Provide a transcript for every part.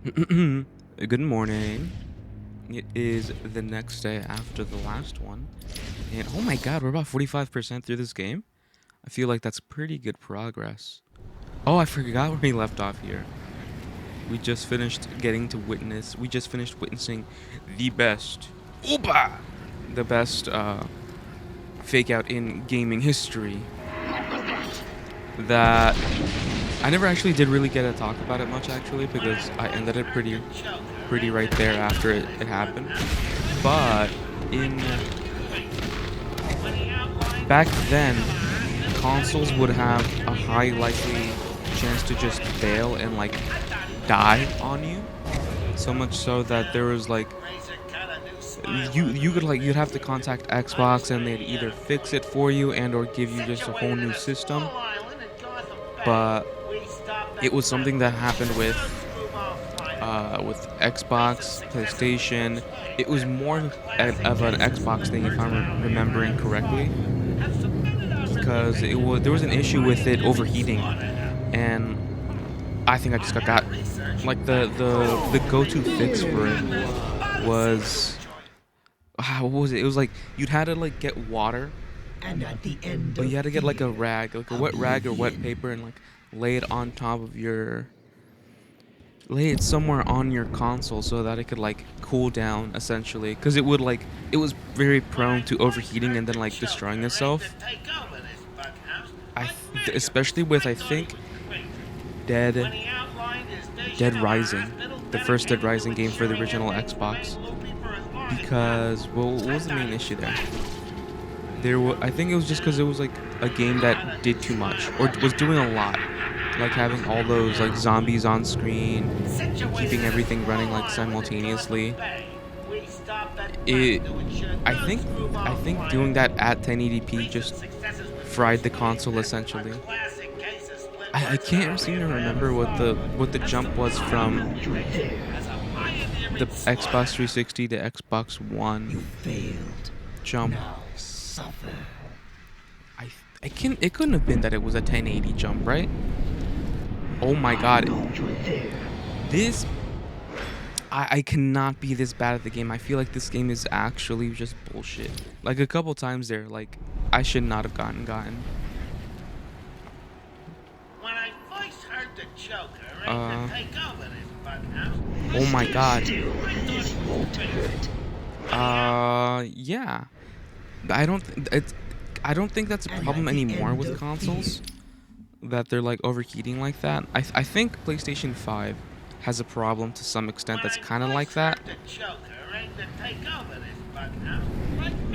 Good morning. It is the next day after the last one. And oh my god, we're about 45% through this game. I feel like that's pretty good progress. Oh, I forgot where we left off here. We just finished witnessing the best, Opa! The best fake out in gaming history. That I never actually did really get to talk about it much actually because I ended it pretty right there after it happened. But in back then, consoles would have a high likely chance to just fail and like die on you. So much so that there was like you'd have to contact Xbox and they'd either fix it for you and or give you just a whole new system. But it was something that happened with Xbox, PlayStation. It was more of an Xbox thing, if I'm remembering correctly, because there was an issue with it overheating, and I think I just got like the go-to fix for it was what was it? It was like you'd had to like get water, And at the end but of you had to get like a fear, rag, like a wet rag or wet paper, and like lay it on top of lay it somewhere on your console so that it could like cool down essentially, because it was very prone to overheating and then like destroying itself. Especially with I think Dead Dead Rising, the first Dead Rising game for the original Xbox, because well, what was the main issue there? I think it was just because it was like a game that did too much or was doing a lot, like having all those like zombies on screen, keeping everything running like simultaneously. It, I think doing that at 1080p just fried the console essentially. I can't seem to remember what the jump was from the Xbox 360 to Xbox you One failed. jump. Now suffer. I it couldn't have been that it was a 1080 jump, right? Oh my god. This I cannot be this bad at the game. I feel like this game is actually just bullshit. Like a couple times there, like I should not have gotten. When I first heard the Joker Uh, to take over this bughouse, oh my god. Yeah. I don't it's I don't think that's a problem anymore with consoles that they're like overheating like that. I think PlayStation 5 has a problem to some extent that's kind of like that.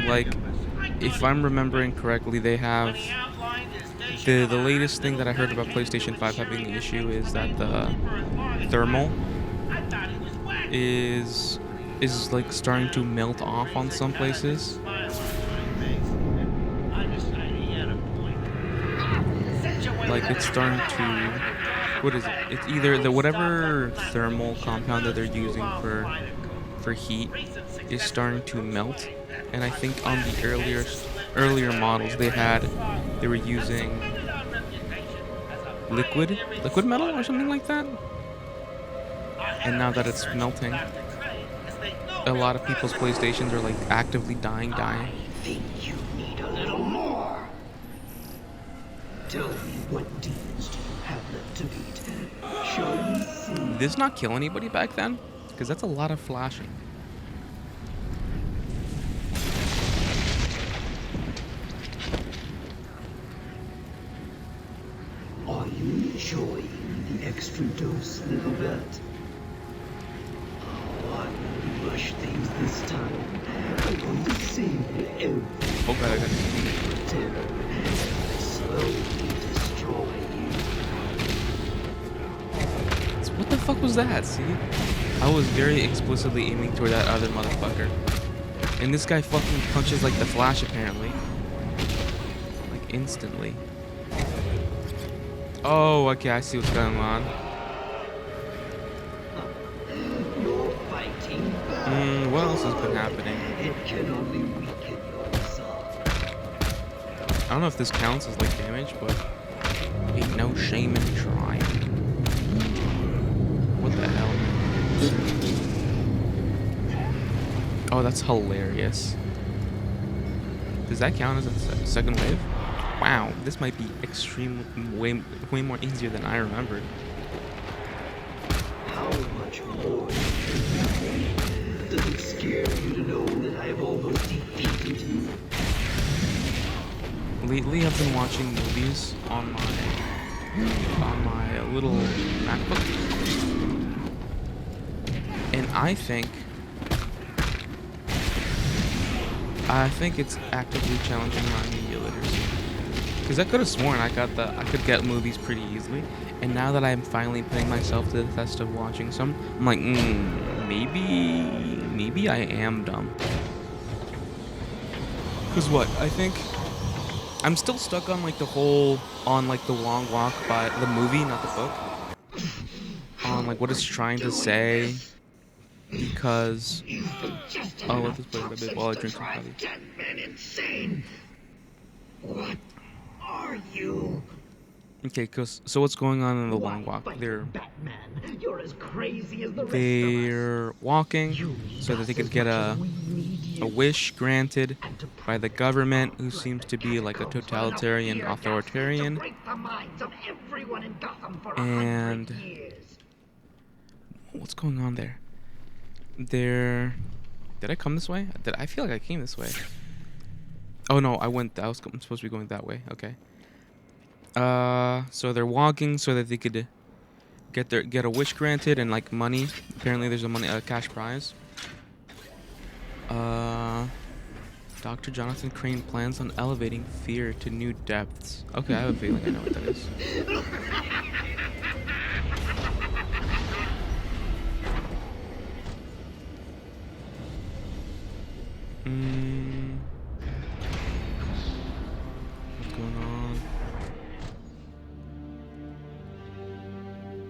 Like if I'm remembering correctly, they have the latest thing that I heard about PlayStation 5 having the issue is that the thermal is like starting to melt off on some places. Like it's starting to, what is it? It's either the whatever thermal compound that they're using for heat is starting to melt, and I think on the earlier models they were using liquid metal or something like that, and now that it's melting, a lot of people's PlayStations are like actively dying. I think you need a little more. Tell me, what demons do you have left to beat? Shall we see? Did this not kill anybody back then? Because that's a lot of flashing. Are you enjoying the extra dose, little rat? Oh, I won't rush things this time. I'm going to save you every Oh god, I got it. terror as I slowly destroy you. What the fuck was that? See? I was very explicitly aiming toward that other motherfucker. And this guy fucking punches like the Flash apparently. Like instantly. Oh, okay, I see what's going on. You're fighting What else has been happening? It can only weaken your resolve. I don't know if this counts as like damage, but ain't no shame in trying. What the hell? Oh, that's hilarious. Does that count as a second wave? Wow, this might be way more easier than I remembered. How much more does it scare you to know that I have almost defeated you? Lately, I've been watching movies on my little MacBook, and I think it's actively challenging my media literacy. Because I could have sworn I could get movies pretty easily, and now that I'm finally putting myself to the test of watching some, I'm like, maybe I am dumb. Cause what? I think I'm still stuck on like the long walk by the movie, not the book, on like what it's trying to say. Because You've been just I'll let enough this play for a bit toxins while I to drink some drive coffee. 10 men insane. What are you? Okay, so what's going on in the Why long walk? fight Batman? You're as crazy as the rest of us. They're walking You need so that us they could as get much as a we need a you. wish granted And to by the prove it, government, I'll who flood seems the to be like a catacombs with enough totalitarian tear gas to authoritarian. break the minds of everyone in Gotham for 100 And years. what's going on there? Did I come this way? I feel like I came this way. Oh no, I'm supposed to be going that way. Okay. So they're walking so that they could get a wish granted and like money. Apparently, there's a cash prize. Uh, Dr. Jonathan Crane plans on elevating fear to new depths. Okay, I have a feeling I know what that is. What's going on?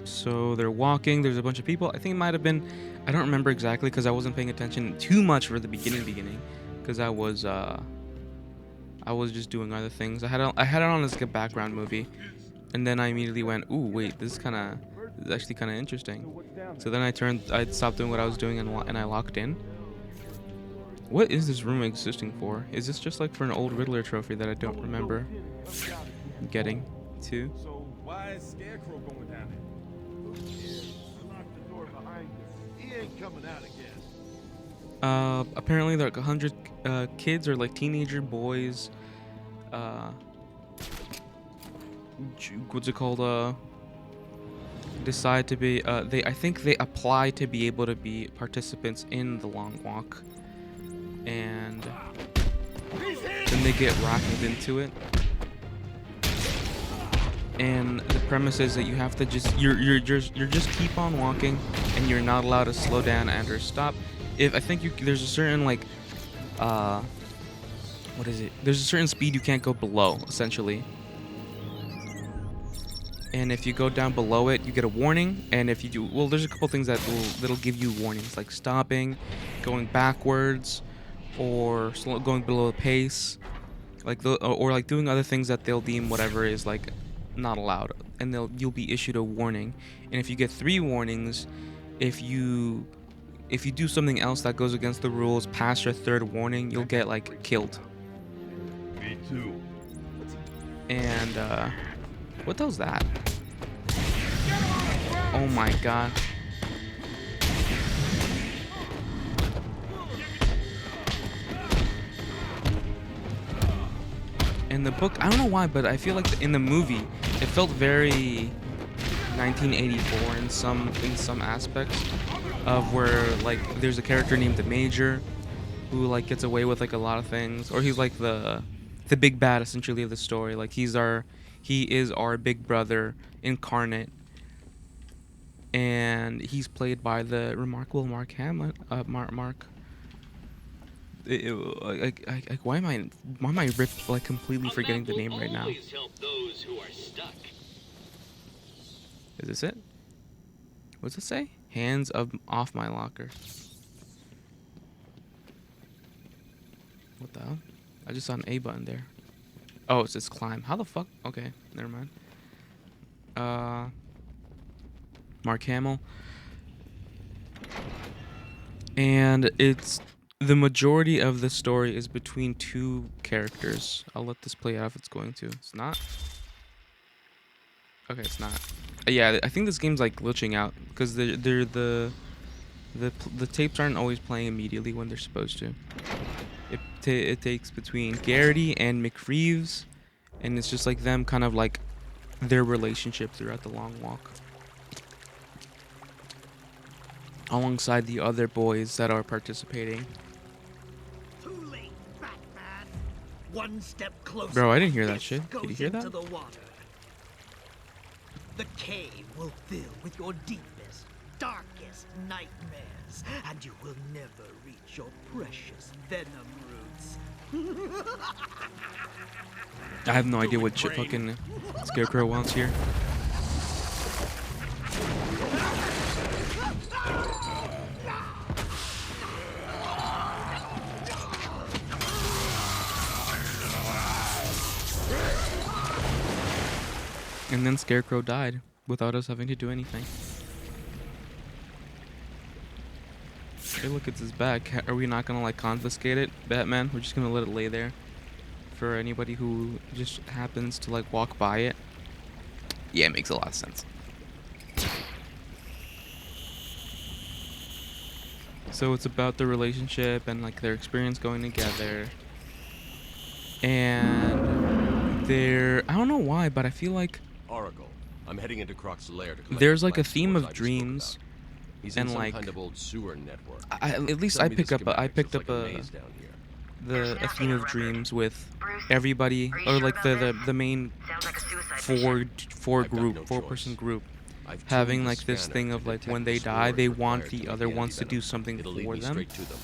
So they're walking. There's a bunch of people. I think it might have been. I don't remember exactly because I wasn't paying attention too much for the beginning, because I was just doing other things. I had it on as like a background movie, and then I immediately went, "Ooh, wait, this is actually kind of interesting." So then I stopped doing what I was doing and I locked in. What is this room existing for? Is this just like for an old Riddler trophy that I don't remember getting to? So why is Scarecrow going down there? Lock the door behind you. He ain't coming out again. Apparently there are like 100 kids or like teenager boys. What's it called? Decide to be. I think they apply to be able to be participants in the long walk, and then they get raffled into it. And the premise is that you have to you're just keep on walking, and you're not allowed to slow down and or stop. There's a certain like what is it? There's a certain speed you can't go below, essentially. And if you go down below it, you get a warning. And if you do, well, there's a couple things that'll give you warnings, like stopping, going backwards, or going below the pace, or like doing other things that they'll deem whatever is like not allowed, and you'll be issued a warning. And if you get 3 warnings, if you do something else that goes against the rules past your 3rd warning, you'll get like killed. Me too. And what the hell's that? Oh my god. In the book, I don't know why, but I feel like in the movie, it felt very 1984 in some aspects, of where like there's a character named the Major who like gets away with like a lot of things, or he's like the big bad essentially of the story. Like he is our big brother incarnate, and he's played by the remarkable Mark Hamill. Mark. Why am I like completely forgetting the name right now? Is this it? What's it say? Hands off my locker. What the hell? I just saw an A button there. Oh, it says climb. How the fuck? Okay, never mind. Mark Hamill. And the majority of the story is between two characters. I'll let this play out if it's going to. It's not. Okay, it's not. Yeah, I think this game's like glitching out because the tapes aren't always playing immediately when they're supposed to. It takes between Garrity and McReeves, and it's just like them kind of like their relationship throughout the long walk, alongside the other boys that are participating. Too late, Batman. One step closer. Bro, I didn't hear that this shit. Did you goes hear that? into the water. The cave will fill with your deepest, darkest nightmares, and you will never reach your precious venom roots. I have no idea what fucking Scarecrow wants here. And then Scarecrow died without us having to do anything. Hey, look, it's his back. Are we not gonna like confiscate it, Batman? We're just gonna let it lay there for anybody who just happens to like walk by it. Yeah, it makes a lot of sense. So it's about the relationship and like their experience going together. And I don't know why, but I feel like Oracle, I'm heading into Croc's lair to collect there's the like a black theme spores of I just spoke dreams. about. He's And in some like kind of old sewer network. at least Send I me the picked up schematics. It's like a maze down here. a theme of dreams with everybody, or like the main four-person group I've tuned having the like this scanner thing to of like detect when the they die spores they required want to the make other the ones to do antivenom. something It'll lead for me them. straight to them.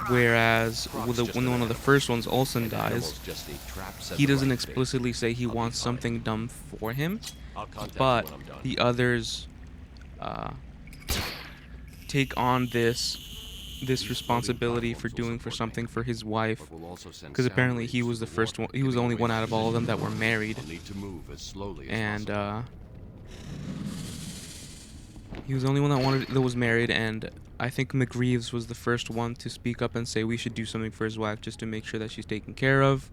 Whereas Croc's just when an one of the animal. first ones, Olsen, And dies, animals just need traps at he the doesn't right bait. explicitly say he I'll be wants fine. something done for him, I'll contact but you when I'm done. the others take on this responsibility for doing for something for his wife, But we'll also send because sound apparently waves he through was the the first water, one. He was the giving only away one his out of all of them that were position. married, I'll need to move as slowly as and possible. he was the only one that was married. And I think McReeves was the first one to speak up and say we should do something for his wife just to make sure that she's taken care of.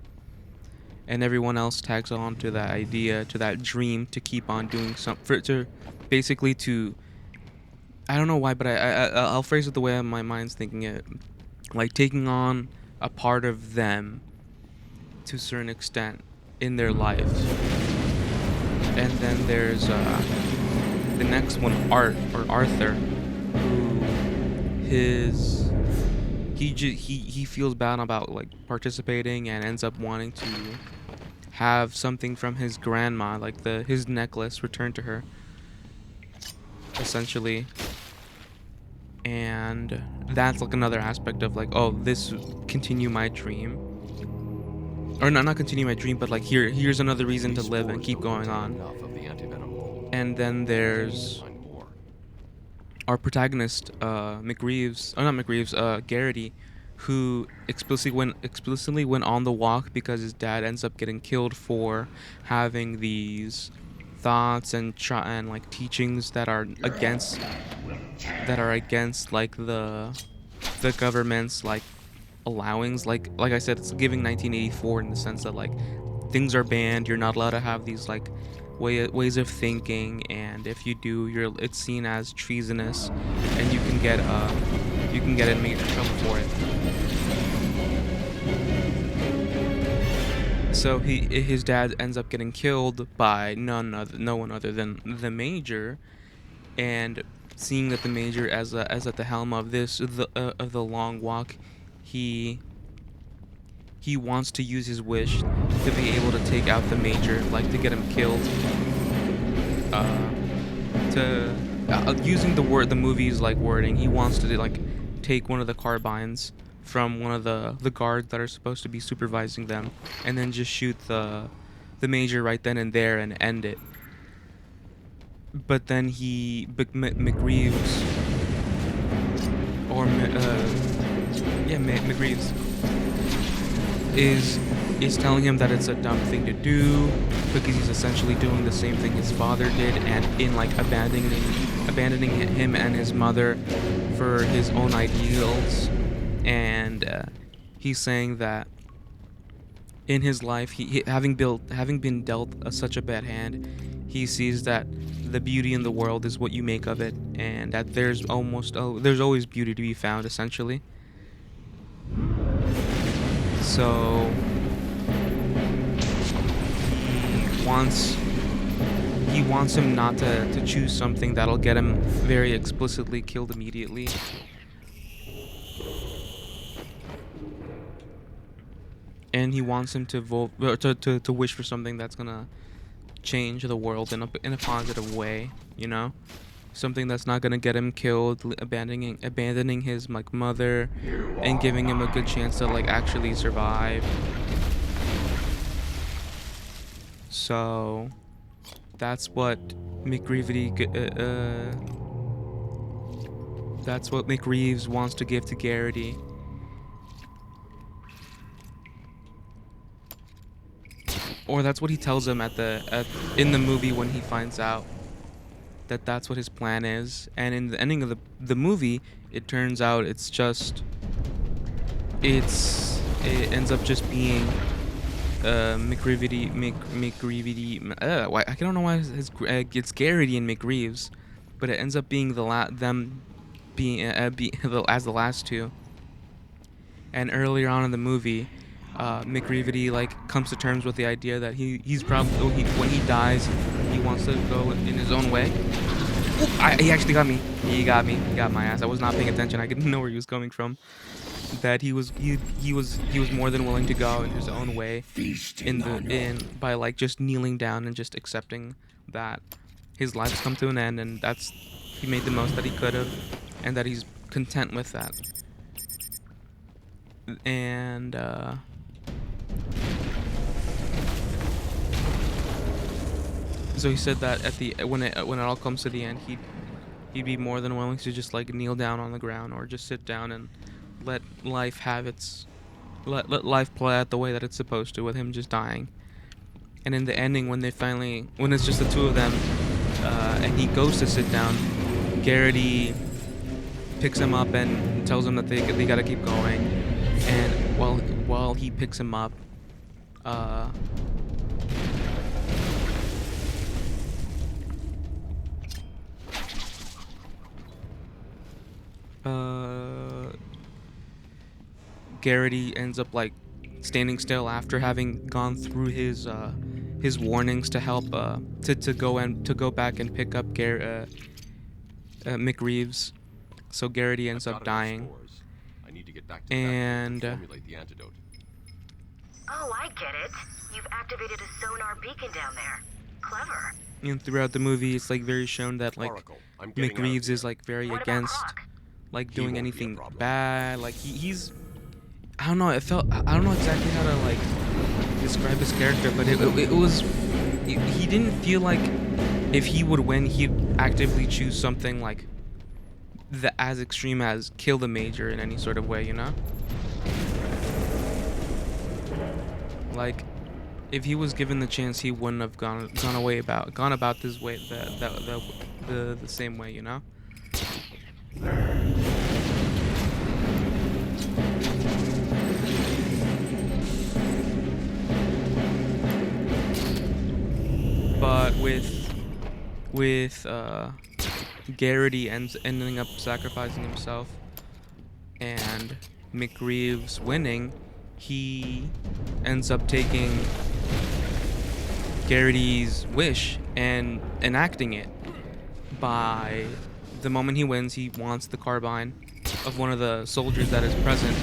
And everyone else tags on to that idea, to that dream, to keep on doing something, basically to, I don't know why, but I'll phrase it the way my mind's thinking it, like taking on a part of them to a certain extent in their lives. And then there's the next one, Arthur, who he feels bad about like participating and ends up wanting to have something from his grandma, like his necklace, returned to her, essentially. And that's like another aspect of like, oh, this continue my dream, or not continue my dream, but like here's another reason to These live and spores keep don't going contain on. enough of the antivenom mold. And then there's Find more. our protagonist, Garrity, who explicitly went on the walk because his dad ends up getting killed for having these thoughts and like teachings that are against like the government's like allowings. Like I said, it's giving 1984 in the sense that like things are banned. You're not allowed to have these like ways of thinking, and if you do, it's seen as treasonous, and you can get in major trouble for it. So his dad ends up getting killed by no one other than the Major, and seeing that the Major as at the helm of of the long walk, he wants to use his wish to be able to take out the Major, like to get him killed. Using the movie's like wording, he wants to like take one of the carbines from one of the guards that are supposed to be supervising them, and then just shoot the Major right then and there and end it. But then McReeves, or McReeves is telling him that it's a dumb thing to do because he's essentially doing the same thing his father did, and in like abandoning him and his mother for his own ideals, and he's saying that in his life, having been dealt such a bad hand, he sees that the beauty in the world is what you make of it, and that there's always beauty to be found, essentially. So wants he wants him not to choose something that'll get him very explicitly killed immediately. And he wants him to vote to wish for something that's gonna change the world in a positive way, you know? Something that's not gonna get him killed, abandoning his like mother, and giving him a good chance to like actually survive. So that's what that's what McReeves wants to give to Garrity. Or that's what he tells him in the movie when he finds out that that's what his plan is. And in the ending of the movie, it turns out it ends up just being McReevy. I don't know why it's Garrity and McReeves, but it ends up being them being as the last two. And earlier on in the movie, McReevy like comes to terms with the idea that he's probably when he dies, he wants to go in his own way. Oop, he actually got me. He got my ass. I was not paying attention. I didn't know where he was coming from. That he was more than willing to go in his own way by like just kneeling down and just accepting that his life's come to an end, and he made the most that he could have, and that he's content with that. And so he said that when it all comes to the end, he'd be more than willing to just like kneel down on the ground or just sit down and let life let life play out the way that it's supposed to, with him just dying. And in the ending, when it's just the two of them, and he goes to sit down, Garrity picks him up and tells him that they gotta keep going. And while he picks him up, Garrity ends up like standing still after having gone through his warnings to help to go back and pick up McReeves. So Garrity ends up dying. I need to get back to and formulate the antidote. Oh, I get it. You've activated a sonar beacon down there. Clever. And throughout the movie, it's like very shown that like Oracle, I'm getting out of McReeves here. is like very What about against Hawk? like He doing won't be a anything problem. bad. Like he's I don't know. I don't know exactly how to like describe his character, but he didn't feel like if he would win, he'd actively choose something like as extreme as kill the Major in any sort of way, you know? Like, if he was given the chance, he wouldn't have gone about this way the same way, you know? But with Garrity ending up sacrificing himself and McReeves winning, he ends up taking Garrity's wish and enacting it. By the moment he wins, he wants the carbine of one of the soldiers that is present,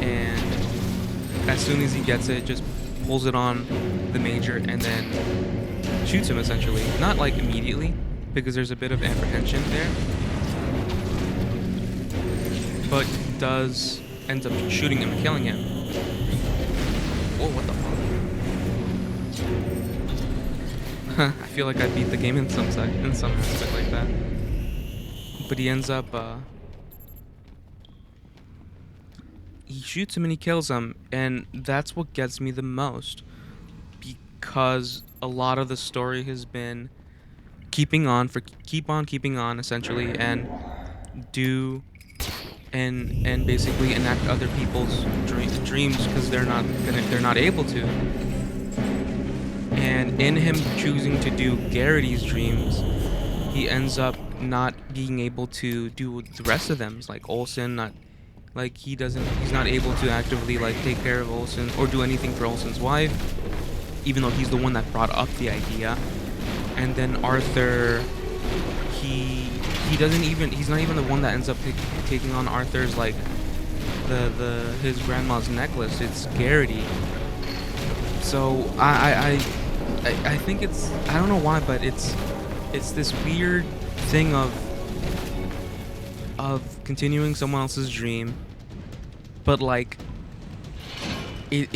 and as soon as he gets it, just pulls it on the Major and then shoots him, essentially. Not like immediately, because there's a bit of apprehension there, but ends up shooting him and killing him. Whoa, what the fuck? I feel like I beat the game in some aspect like that. But he ends up he shoots him and he kills him, and that's what gets me the most, because a lot of the story has been keep on keeping on, essentially, and and basically enact other people's dreams because they're not able to. And in him choosing to do Garrity's dreams, he ends up not being able to do the rest of them. It's like Olsen, not like he's not able to actively like take care of Olsen or do anything for Olsen's wife, even though he's the one that brought up the idea. And then Arthur, he's not even the one that ends up taking on Arthur's like his grandma's necklace. It's Garrity. So I think it's, I don't know why, but it's this weird thing of continuing someone else's dream, but like it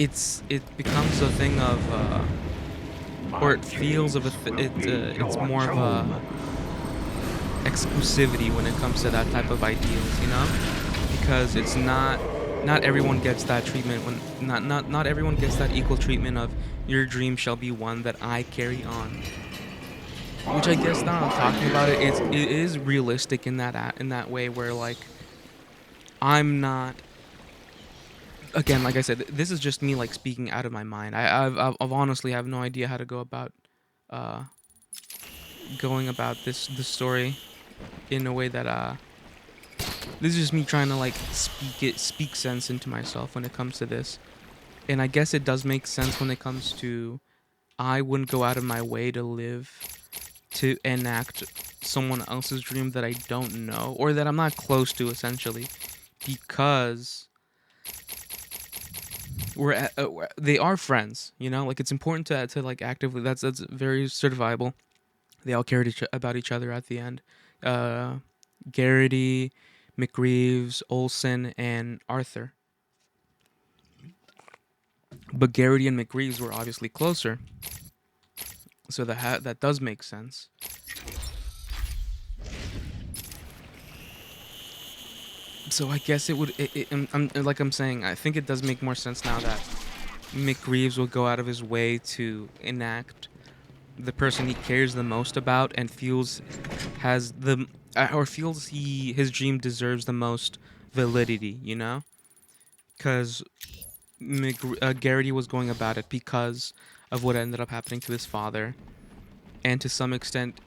becomes a thing of or it feels of it's more of a exclusivity when it comes to that type of ideals, you know, because it's not everyone gets that treatment, when not everyone gets that equal treatment of your dream shall be one that I carry on. Which I guess now I'm talking about it, it is realistic in that way where like I'm not, again, like I said, this is just me like speaking out of my mind. I've honestly have no idea how to go about going about this story in a way that this is just me trying to like speak sense into myself when it comes to this. And I guess it does make sense when it comes to, I wouldn't go out of my way to enact someone else's dream that I don't know or that I'm not close to, essentially, because they are friends, you know. Like it's important to like actively, that's very certifiable. They all cared about each other at the end. Garrity, McReeves, Olsen, and Arthur. But Garrity and McReeves were obviously closer, so that does make sense. So I guess it would. Like I'm saying, I think it does make more sense now that McReeves will go out of his way to enact the person he cares the most about and feels has the or feels his dream deserves the most validity. You know, because Garrity was going about it because of what ended up happening to his father, and to some extent,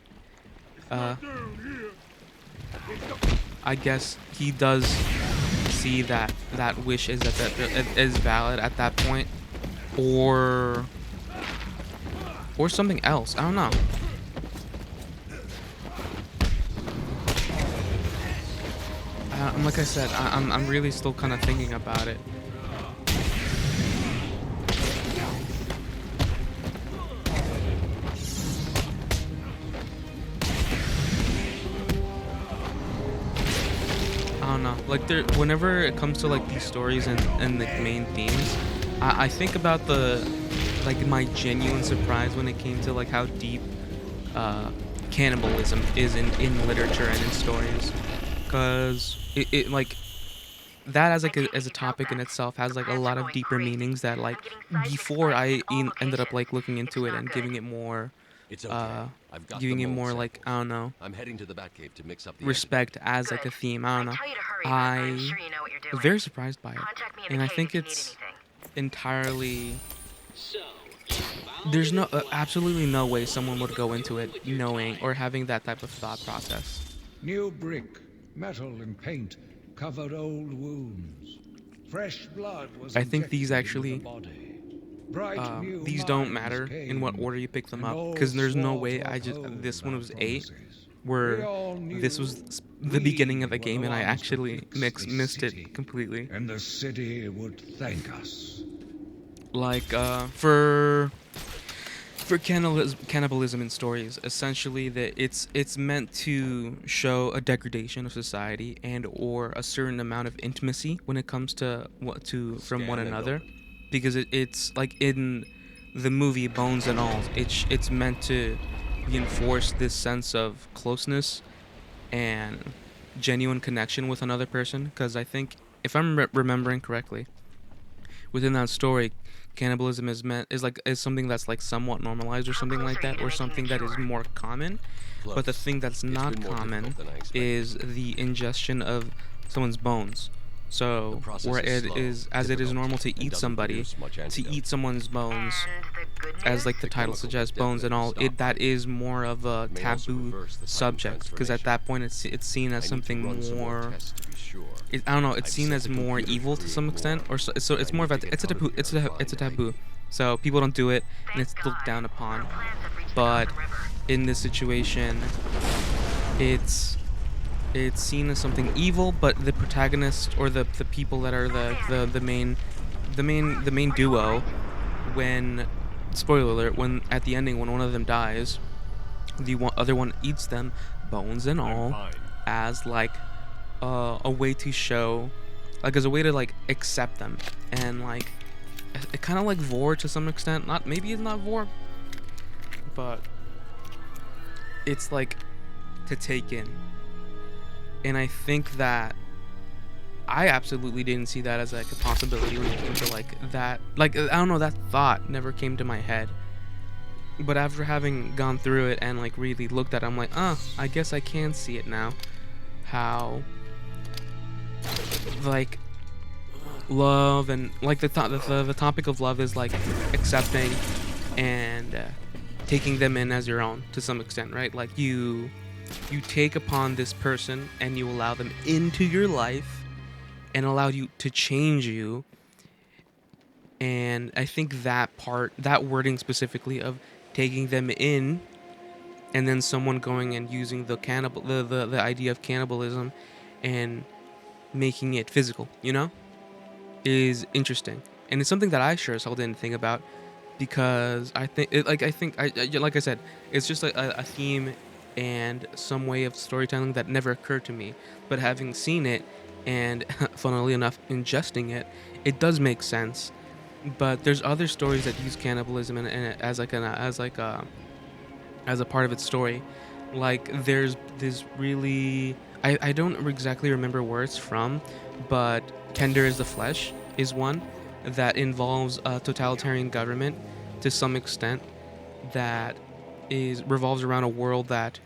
I guess he does see that wish is is valid at that point, or something else. I don't know. Like I said, I'm really still kind of thinking about it. I don't know. Like whenever it comes to like these stories and the main themes, I think about my genuine surprise when it came to like how deep cannibalism is in literature and in stories, because it like that as a topic in itself has like a lot of deeper meanings that like before I ended up like looking into it and giving it more It's okay. I've got giving the it mold more like, I don't know, I'm heading to the Batcave to mix up the respect as like a theme. I don't know. I was very surprised by it, and I think it's entirely. There's absolutely no way someone would go into it knowing or having that type of thought process. New brick, metal, and paint covered old wounds. Fresh blood was I think these injected actually, into the body. Bright new these don't minds matter in what came, order you pick them and up, all because there's no swore way to this one uphold was our 8, promises. We where all knew this was the beginning of the game, and I actually missed it completely. And the city would thank us. Like for cannibalism in stories, essentially that it's meant to show a degradation of society and or a certain amount of intimacy when it comes to from one another, because it's like in the movie Bones and All, it's meant to reinforce this sense of closeness and genuine connection with another person, because I think if I'm remembering correctly, within that story, cannibalism is something that's like somewhat normalized or something like that, or something that is more common. But the thing that's not common is the ingestion of someone's bones. So process where is it slow, is, as it is difficult, normal to and eat doesn't somebody, produce much to antidote. eat someone's bones, And the good as news? like the title chemicals suggests, that bones and all, definitely it that stop is more of a It may also taboo reverse the Titan subject, because at transformation. that point it's seen as I need to something run some more more. tests to be sure. I don't know. It's I've seen sent as the more computer to evil to create some extent, more, or so and it's I more need of to a get it's a out of taboo. here It's and a find it's a Hank. taboo. So people don't do it, and Thank it's looked God. down upon. Our plans have reached the But Gotham River. in this situation, it's seen as something evil. But the protagonist, or the people that are the main duo, when, spoiler alert, when at the ending, when one of them dies, the other one eats them, bones and I'm all, fine. as like a way to show, like as a way to like accept them, and like it kind of like Vor to some extent. Not, maybe it's not Vor, but it's like to take in. And I think that I absolutely didn't see that as like a possibility when it came to like that. Like, I don't know, that thought never came to my head. But after having gone through it and like really looked at it, I'm like, I guess I can see it now. How like love, and like the topic of love is like accepting and taking them in as your own to some extent, right? Like you take upon this person and you allow them into your life and allow you to change you. And I think that part, that wording specifically of taking them in, and then someone going and using the idea of cannibalism and making it physical, is interesting. And it's something that I sure as hell didn't think about, because I think like I said, it's just a theme and some way of storytelling that never occurred to me. But having seen it and funnily enough ingesting it, it does make sense. But there's other stories that use cannibalism as like as a part of its story. Like there's this really, I don't exactly remember where it's from, but Tender is the Flesh is one that involves a totalitarian government to some extent, that is revolves around a world that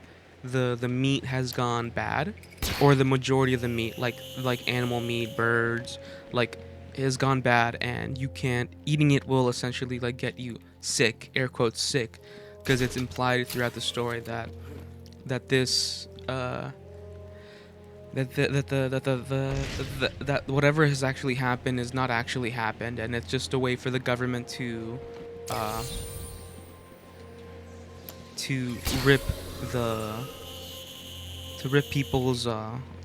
the meat has gone bad, or the majority of the meat, like animal meat, birds, like, has gone bad, and you can't, eating it will essentially like get you sick, air quotes sick, because it's implied throughout the story that this that whatever has actually happened is not actually happened, and it's just a way for the government uh to rip the people's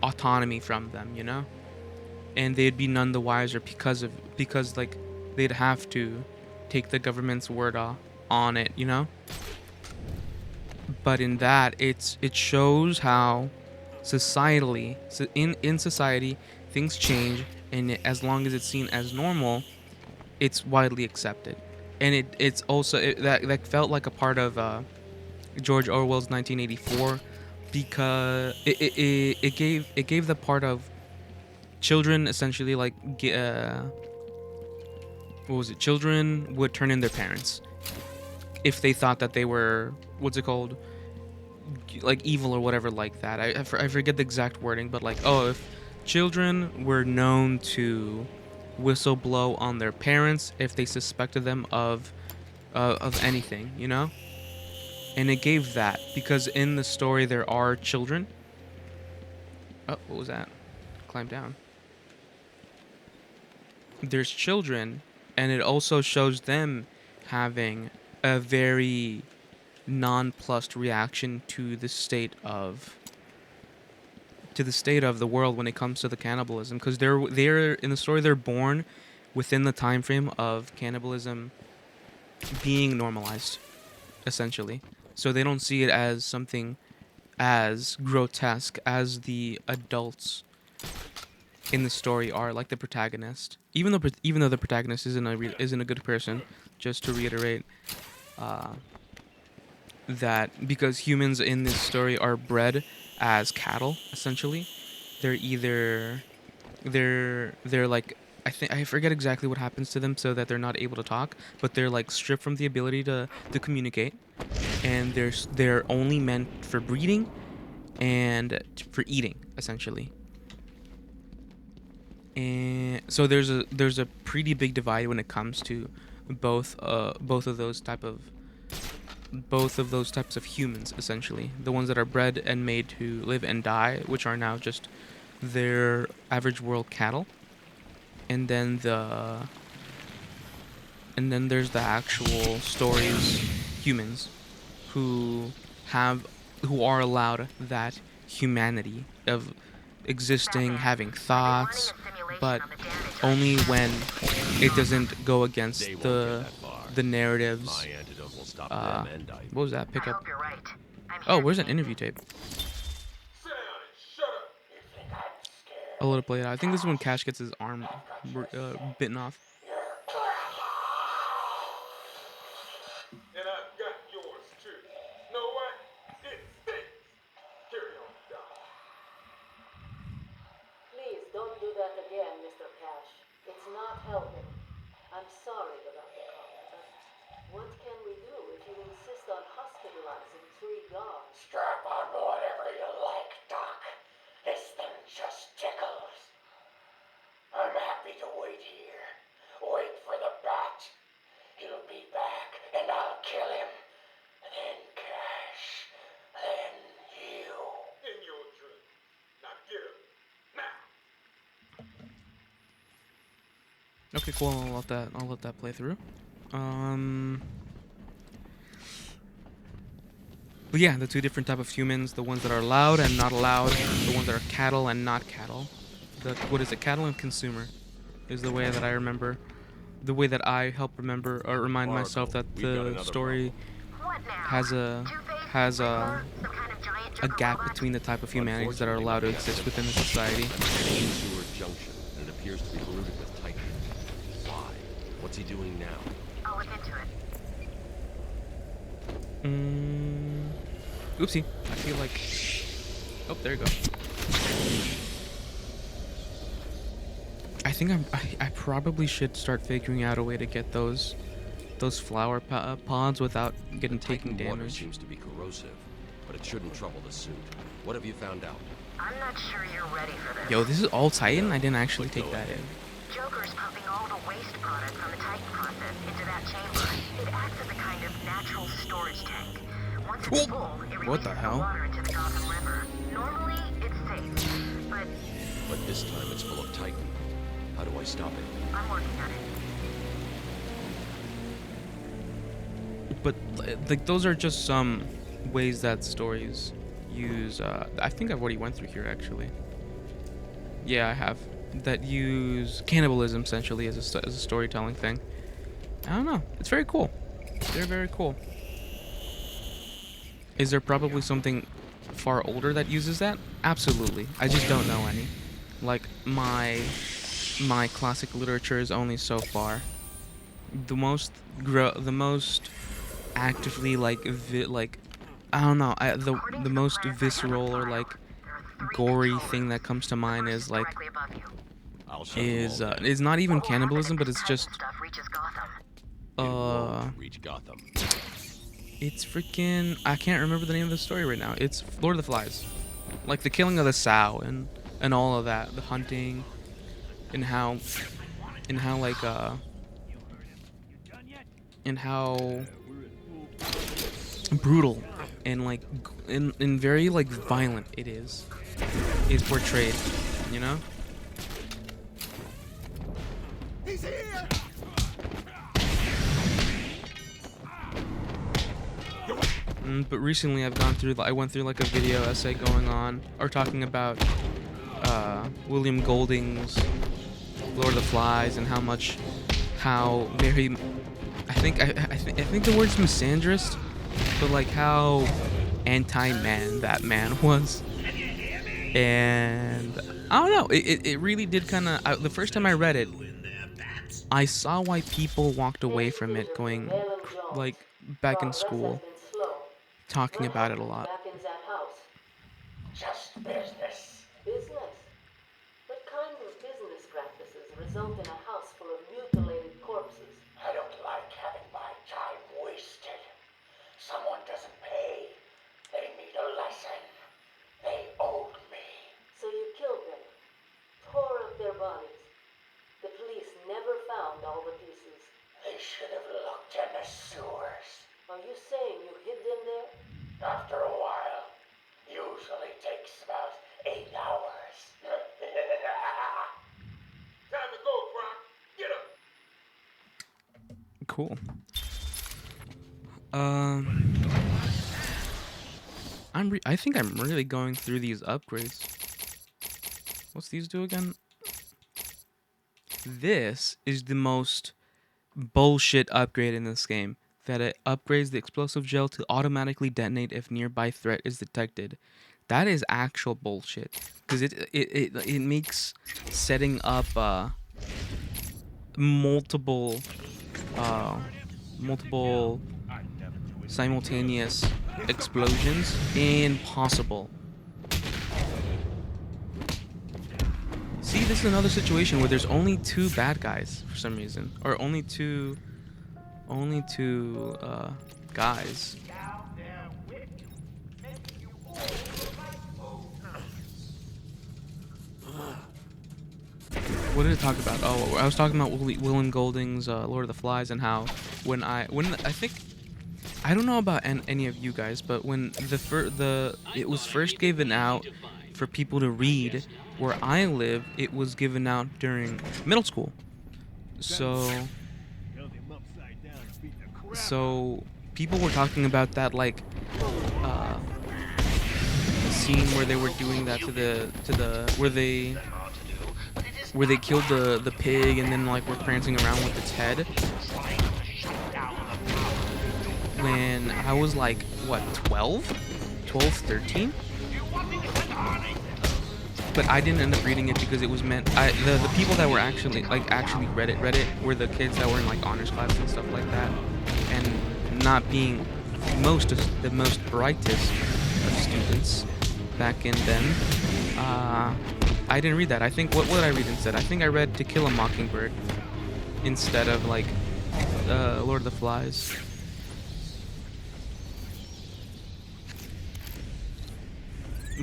autonomy from them, and they'd be none the wiser because like they'd have to take the government's word on it, But in that, it shows how societally, so in society, things change, and as long as it's seen as normal, it's widely accepted. And it's also that felt like a part of George Orwell's 1984, because it gave the part of children essentially like what was it? Children would turn in their parents if they thought that they were, what's it called, like evil or whatever like that. I forget the exact wording, but like, if children were known to whistle blow on their parents if they suspected them of anything, and it gave that, because in the story there are children. Oh, what was that? Climb down. There's children, and it also shows them having a very nonplussed reaction to the state of the world when it comes to the cannibalism, because they're in the story, they're born within the time frame of cannibalism being normalized, essentially. So they don't see it as something as grotesque as the adults in the story are, like the protagonist. Even though the protagonist isn't a good person, just to reiterate, that because humans in this story are bred as cattle, essentially, they're either they're like, I forget exactly what happens to them so that they're not able to talk, but they're like stripped from the ability to communicate, and they're only meant for breeding and for eating, essentially. And so there's a pretty big divide when it comes to both of those types of humans, essentially. The ones that are bred and made to live and die, which are now just their average world cattle. And then there's the actual stories humans who who are allowed that humanity of existing, having thoughts, but only when it doesn't go against They won't get the that far. narratives. My antidote will stop Uh, them and I. what was that I pickup? hope you're right. I'm Oh, here where's to that meet interview you. tape? Sit down and shut up. You think I'm scared? I'll let it play it out. I think this is when Cash gets his arm bitten off. And I've got yours too. Know what? It stinks. Carry on, Doc. Please don't do that again, Mr. Cash. It's not helping. I'm sorry about the call, but what can we do if you insist on hospitalizing 3 guards? Strap on whatever you like, Doc. This thing just tickles. I'm happy to wait here. Wait for the bat. He'll be back, and I'll kill him. Then Cash. Then you. In your dream. Now get up. Now. Okay, cool. I'll let that play through. But yeah, the two different type of humans, the ones that are allowed and not allowed, the ones that are cattle and not cattle. What is it? Cattle and consumer is the way that I remember, the way that I help remember or remind myself that We've got the another story What now? has a Two-Face? has Riddler? Some kind of giant a Joker gap robot? between the type of humanities that are allowed to exist within the society. Main sewer junction, and it appears to be polluted with Titan. Why? What's he doing now? I'll look into it. Oopsie. I feel like. Oh, there you go. I think I probably should start figuring out a way to get those flower pods without getting taking Titan water damage. seems to be corrosive, but it shouldn't trouble the suit. What have you found out? I'm not sure you're ready for this. Yo, this is all Titan. I didn't actually take that in. Joker's pumping all the waste product from the Titan process into that chamber. It acts as a kind of natural storage tank. Once it's full, it What releases the the hell? water into the Gotham River. Normally, it's safe, but But this time it's full of Titan. How do I stop it? I'm working on it. But like those are just some ways that stories use. I think I've already went through here actually. Yeah, I have. That use cannibalism essentially as a storytelling thing. I don't know. It's very cool. They're very cool. Is there probably something far older that uses that? Absolutely. I just don't know any. Like my classic literature is only so far. The most actively like I don't know. The most visceral or like gory thing that comes to mind is like Directly above you. I'll shut them all down. is not even cannibalism, but it's Titan just stuff reaches Gotham. It won't reach Gotham. it's freaking I can't remember the name of the story right now. It's Lord of the Flies. Like the killing of the sow and all of that, the hunting and how like and how brutal and like and very like violent it is portrayed, you know? He's here! But recently I went through like a video essay going on or talking about William Golding's Lord of the Flies and how very I think the word's misandrist, but like how anti-man that man was. And I don't know, it really did kind of the first time I read it I saw why people walked away from it going like back in school talking about it a lot. Back in that house. Just business. Business? What kind of business practices result in a house full of mutilated corpses? I don't like having my time wasted. Someone doesn't pay. They need a lesson. They owed me. So you killed them, tore up their bodies, the sewers. Are you saying you hid them there? After a while. Usually takes about 8 hours. Time to go, Brock. Get up. Cool. I think I'm really going through these upgrades. What's these do again? This is the most bullshit upgrade in this game. That it upgrades the explosive gel to automatically detonate if nearby threat is detected. That is actual bullshit. Because it makes setting up multiple simultaneous explosions impossible. See, this is another situation where there's only 2 bad guys for some reason, or only two guys. What did it talk about? Oh, I was talking about Willem Golding's Lord of the Flies, and how when I think, I don't know about any of you guys, but when it was first given out for people to read where I live, it was given out during middle school. So people were talking about that, like scene where they were doing that to the where they killed the pig and then like were prancing around with its head. When I was like, what, 12, 13? But I didn't end up reading it because it was meant, the people that were actually read it were the kids that were in like honors class and stuff like that, and not being the most brightest of students back in then, I didn't read that. I think, what did I read instead? I think I read To Kill a Mockingbird instead of like Lord of the Flies.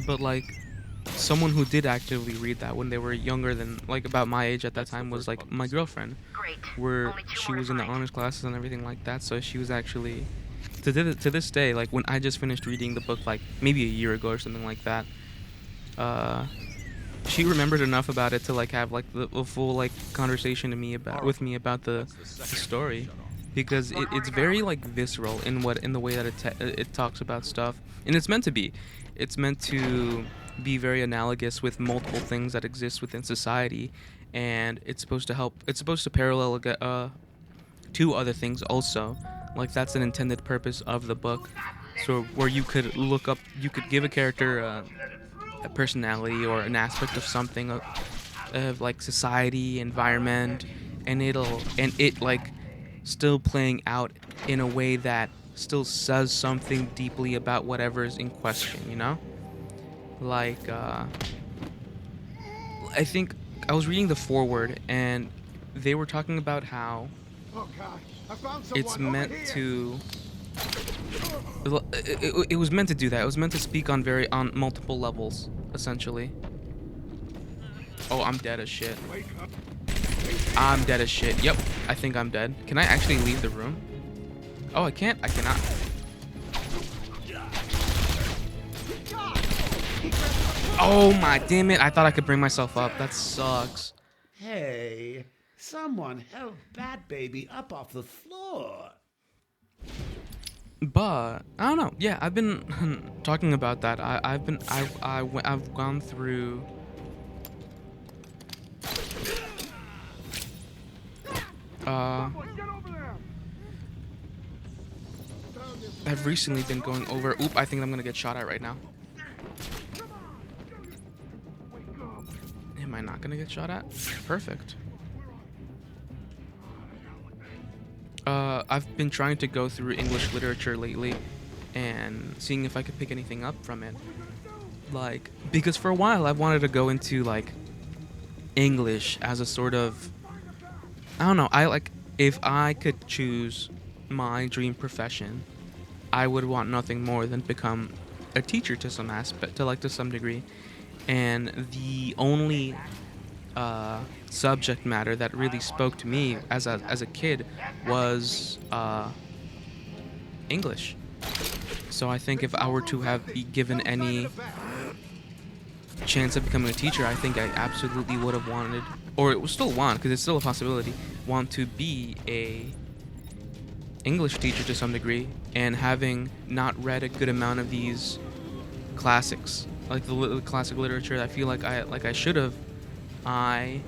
But like, someone who did actively read that when they were younger than, like, about my age at that time was like my girlfriend, where she was in the honors classes and everything like that. So she was actually, to this day, like when I just finished reading the book like maybe a year ago or something like that, she remembered enough about it to like have like a full like conversation with me about the story, because it's very like visceral in the way that it talks about stuff, and it's meant to be. It's meant to be very analogous with multiple things that exist within society, and it's supposed to help. It's supposed to parallel 2 other things also. Like, that's an intended purpose of the book. So where you could give a character a personality or an aspect of something of like society, environment, and it like still playing out in a way that still says something deeply about whatever is in question, you know? Like, I think I was reading the foreword, and they were talking about how Oh God, I found someone it's over meant here. to. It was meant to do that. It was meant to speak on multiple levels, essentially. Oh, I'm dead as shit. Wake up. I'm dead as shit. Yep, I think I'm dead. Can I actually leave the room? Oh, I can't. I cannot. Oh my, damn it. I thought I could bring myself up. That sucks. Hey, someone help Bat Baby up off the floor. But I don't know. Yeah, I've been talking about that. I've gone through. I've recently been going over. Oop! I think I'm gonna get shot at right now. Am I not gonna get shot at? Perfect. I've been trying to go through English literature lately and seeing if I could pick anything up from it. Like, because for a while I've wanted to go into like English as a sort of, I don't know, if I could choose my dream profession, I would want nothing more than become a teacher to some aspect, to some degree. And the only subject matter that really spoke to me as a kid was English. So I think if I were to have be given any chance of becoming a teacher, I think I absolutely would have wanted, or it would still want, because it's still a possibility, want to be a English teacher to some degree. And having not read a good amount of these classics, like the classic literature, I feel like I should have. I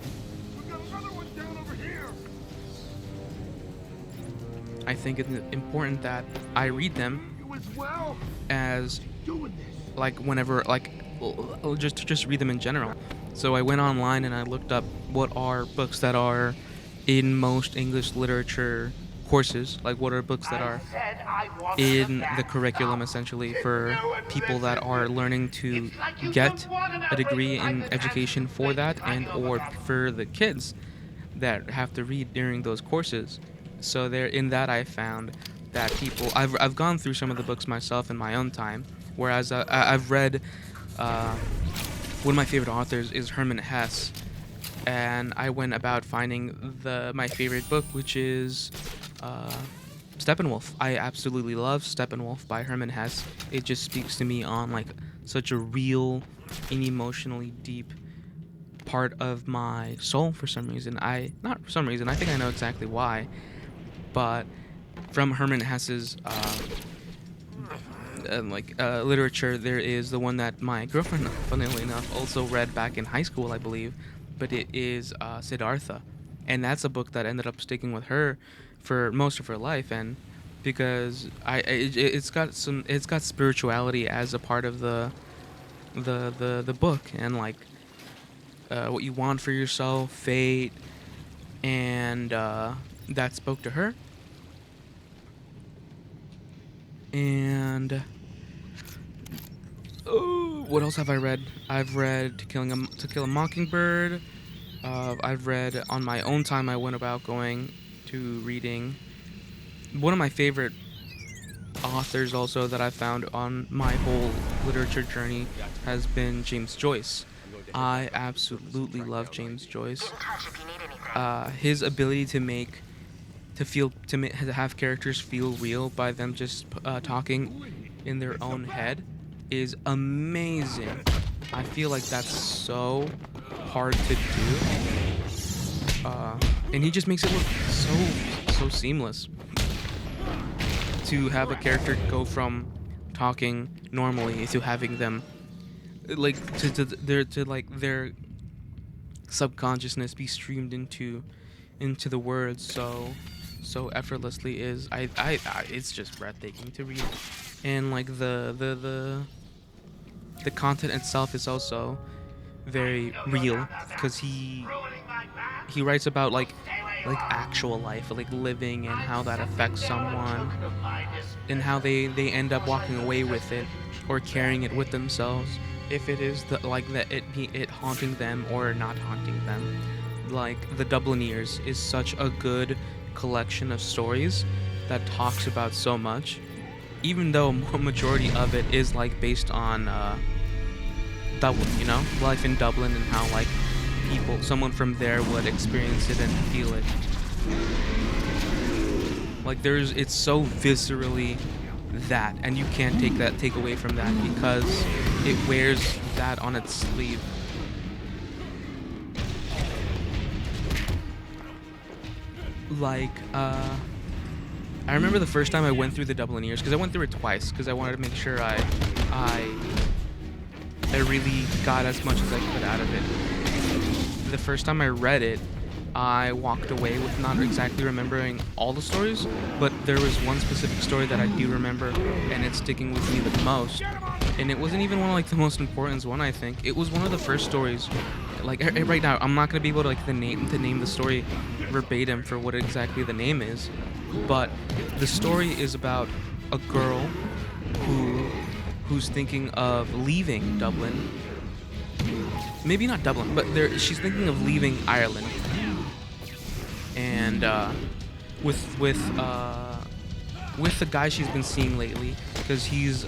think it's important that I read them as like whenever like just read them in general. So I went online and I looked up what are books that are in most English literature courses, like what are books that are in the curriculum essentially for people that are learning to get a degree in education for that, and or for the kids that have to read during those courses. So there, in that, I found that I've gone through some of the books myself in my own time, whereas I've read one of my favorite authors is Hermann Hesse, and I went about finding my favorite book, which is Steppenwolf. I absolutely love Steppenwolf by Hermann Hesse. It just speaks to me on like such a real and emotionally deep part of my soul for some reason. Not for some reason, I think I know exactly why. But from Hermann Hesse's literature, there is the one that my girlfriend, funnily enough, also read back in high school, I believe. But it is Siddhartha, and that's a book that ended up sticking with her for most of her life, and because it's got spirituality as a part of the book, and like what you want for yourself, fate, and that spoke to her. And what else have I read? I've read To Kill a Mockingbird. I've read on my own time. I went about going to reading. One of my favorite authors also that I found on my whole literature journey has been James Joyce. I absolutely love James Joyce. His ability to have characters feel real by them just talking in their own head is amazing. I feel like that's so hard to do, and he just makes it look so seamless. To have a character go from talking normally to having them like to their subconsciousness be streamed into the words so effortlessly is I it's just breathtaking to read. And like the content itself is also very real, because he writes about like actual life, like living, and how that affects someone, and how they end up walking away with it or carrying it with themselves, if it is it haunting them or not haunting them. Like the Dublineers is such a good collection of stories that talks about so much, even though a majority of it is like based on Dublin, life in Dublin, and how like someone from there would experience it and feel it. Like it's so viscerally that, and you can't take away from that, because it wears that on its sleeve. Like I remember the first time I went through the Dublineers, because I went through it twice, because I wanted to make sure I really got as much as I could out of it. The first time I read it, I walked away with not exactly remembering all the stories, but there was one specific story that I do remember, and it's sticking with me the most. And it wasn't even one of like the most important one, I think. It was one of the first stories. Like right now, I'm not gonna be able to like name the story verbatim for what exactly the name is, but the story is about a girl who's thinking of leaving Dublin. Maybe not Dublin, but she's thinking of leaving Ireland. And with the guy she's been seeing lately, because he's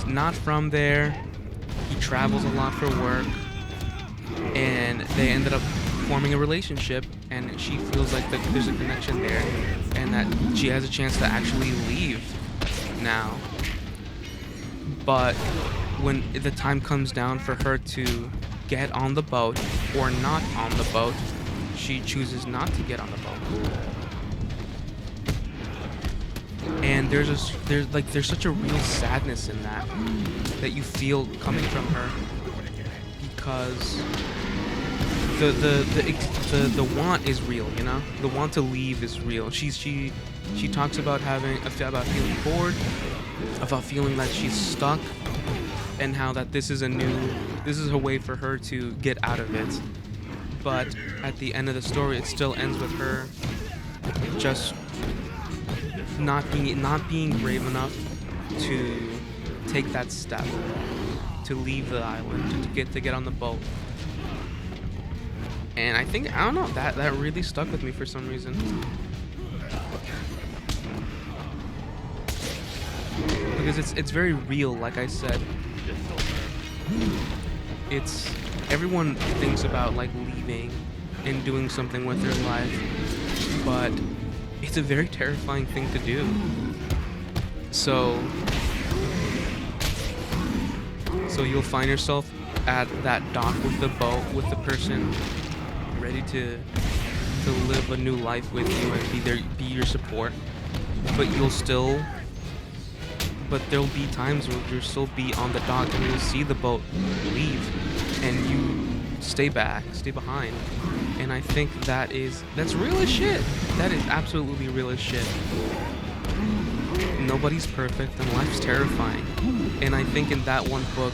not from there. He travels a lot for work, and they ended up forming a relationship, and she feels like that there's a connection there, and that she has a chance to actually leave now. But when the time comes down for her to get on the boat or not on the boat, she chooses not to get on the boat. And there's such a real sadness in that you feel coming from her, because the want is real, you know. The want to leave is real. She talks about about feeling bored, about feeling that she's stuck, and how that this is a way for her to get out of it. But at the end of the story, it still ends with her just not being brave enough to take that step to leave the island, to get on the boat. And I don't know, that really stuck with me for some reason. Because it's very real, like I said. It's everyone thinks about like leaving and doing something with their life, but it's a very terrifying thing to do. So you'll find yourself at that dock with the boat, with the person ready to live a new life with you and be your support. But there'll be times where you'll still be on the dock and you'll see the boat leave and you stay behind. And I think that's real as shit. That is absolutely real as shit. Nobody's perfect and life's terrifying. And I think in that one book,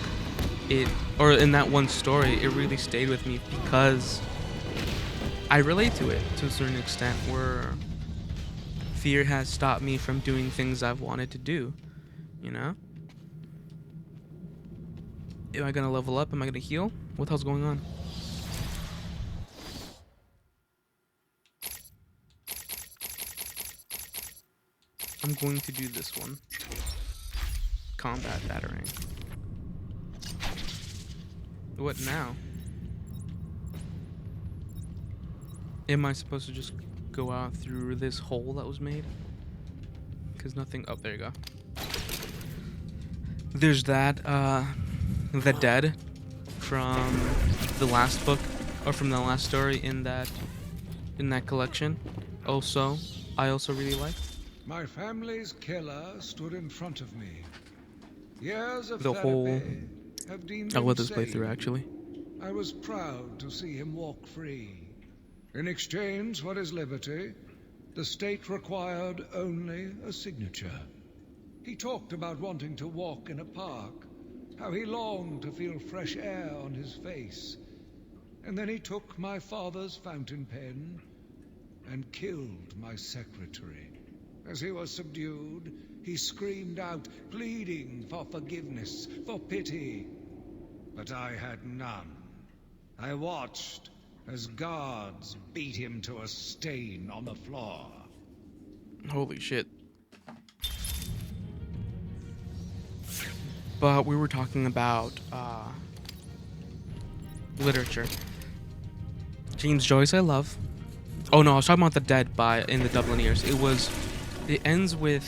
in that one story, it really stayed with me because I relate to it to a certain extent, where fear has stopped me from doing things I've wanted to do, you know? Am I gonna level up? Am I gonna heal? What the hell's going on? I'm going to do this one. Combat battering. What now? Am I supposed to just go out through this hole that was made? Because nothing... Oh, there you go. There's that, the dead from the last book, or from the last story in that collection. I also really like. My family's killer stood in front of me. Years of The whole... therapy have deemed I'll him let this sane. play through, actually. I was proud to see him walk free. In exchange for his liberty, the state required only a signature. He talked about wanting to walk in a park, how he longed to feel fresh air on his face. And then he took my father's fountain pen and killed my secretary. As he was subdued, he screamed out, pleading for forgiveness, for pity. But I had none. I watched as guards beat him to a stain on the floor. Holy shit. But we were talking about literature. James Joyce I love. Oh no, I was talking about The Dead in the Dublineers. It ends with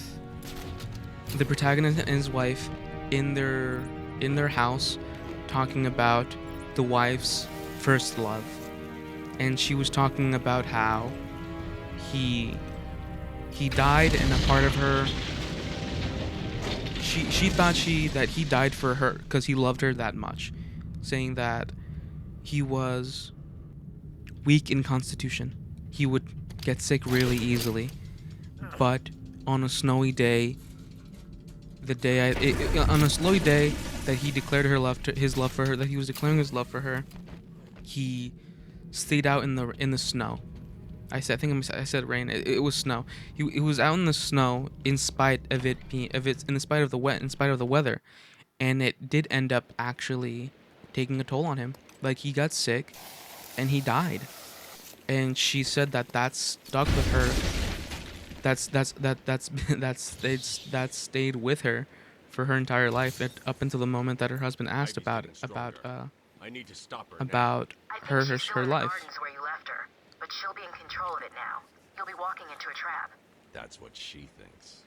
the protagonist and his wife in their house talking about the wife's first love. And she was talking about how he died, and a part of her, she thought that he died for her because he loved her that much, saying that he was weak in constitution. He would get sick really easily. But on a snowy day, on a snowy day that he declared his love for her, that he was declaring his love for her, he stayed out in the snow. I said rain. It was snow. He was out in the snow in spite of the weather, and it did end up actually taking a toll on him. Like, he got sick, and he died. And she said that stuck with her. That stayed with her for her entire life, up until the moment that her husband asked about I need to stop her her life. Where you left but she'll be in control of it now. You'll be walking into a trap. That's what she thinks.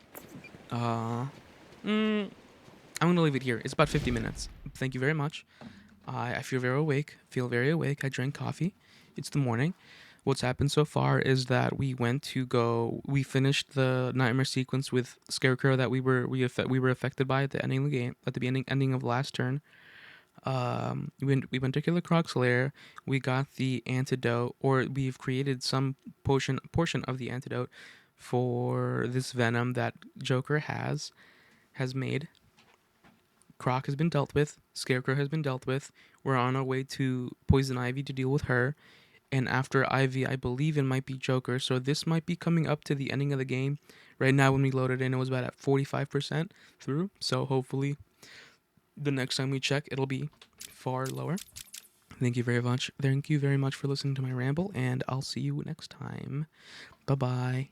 I'm gonna leave it here. It's about 50 minutes. Thank you very much. I feel very awake. I drank coffee. It's the morning. What's happened so far is that we finished the nightmare sequence with Scarecrow that we were affected by at the ending of the game, at the ending of last turn. We went to Killer Croc's lair. We got the antidote, or we've created some portion of the antidote for this venom that Joker has made. Croc has been dealt with. Scarecrow has been dealt with. We're on our way to Poison Ivy to deal with her. And after Ivy, I believe it might be Joker. So this might be coming up to the ending of the game. Right now, when we loaded in, it was about at 45% through. So hopefully, the next time we check, it'll be far lower. Thank you very much. Thank you very much for listening to my ramble, and I'll see you next time. Bye-bye.